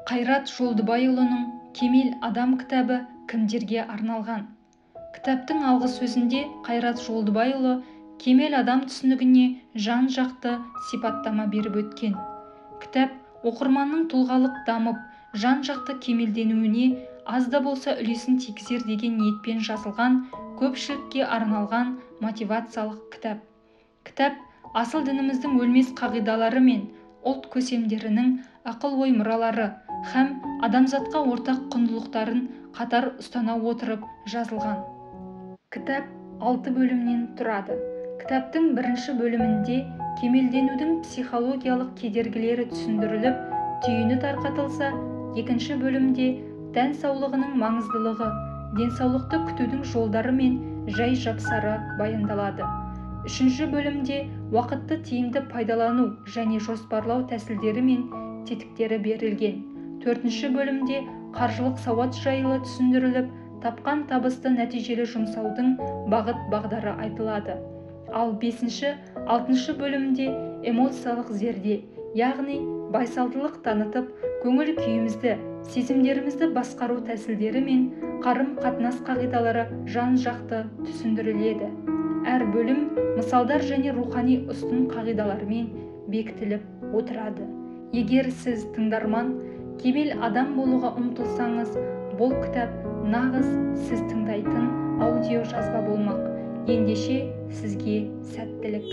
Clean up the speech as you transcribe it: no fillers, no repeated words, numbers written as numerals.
Қайрат Жолдыбайұлының «Кемел адам» кітабы кімдерге арналған? Кітаптың алғы сөзінде Қайрат Жолдыбайұлы кемел адам түсінігіне жан-жақты сипаттама беріп өткен. Кітап оқырманның тұлғалық дамып, жан-жақты кемелденуіне аз да болса үлесін тигізер деген ниетпен жазылған, көпшілікке арналған мотивациялық кітап. Кітап асыл дініміздің өлмес қағидалары мен ұлт көсемдерінің ақыл-ой мұралары һәм адамзатқа ортақ құндылықтарын қатар ұстана отырып жазылған. Кітап 6 бөлімнен тұрады. Кітаптың бірінші бөлімінде кемелденудің психологиялық кедергілері түсіндіріліп, түйіні тарқатылса, екінші бөлімде тән саулығының маңыздылығы, денсаулықты күтудің жолдары мен жай-жапсары баяндалады. Үшінші бөлімде уақытты тиімді пайдалану және жоспарлау тәсілдері мен тетіктері берілген. Төртінші бөлімде қаржылық сауат жайлы түсіндіріліп, тапқан табысты нәтижелі жұмсаудың бағыт-бағдары айтылады. Ал 5-6 бөлімде эмоциялық зерде, яғни байсалдылық танытып, көңіл күйімізді, сезімдерімізді басқару тәсілдері мен қарым-қатынас қағидалары жан-жақты түсіндіріледі. Әр бөлім мысалдар және рухани ұстын қағидаларымен бекітіліп отырады. Егер сіз тыңдарман, кемел адам болуға ұмтылсаңыз, бұл кітап нағыз сіз тыңдайтын аудио жазба болмақ. Ендеше сізге сәттілік.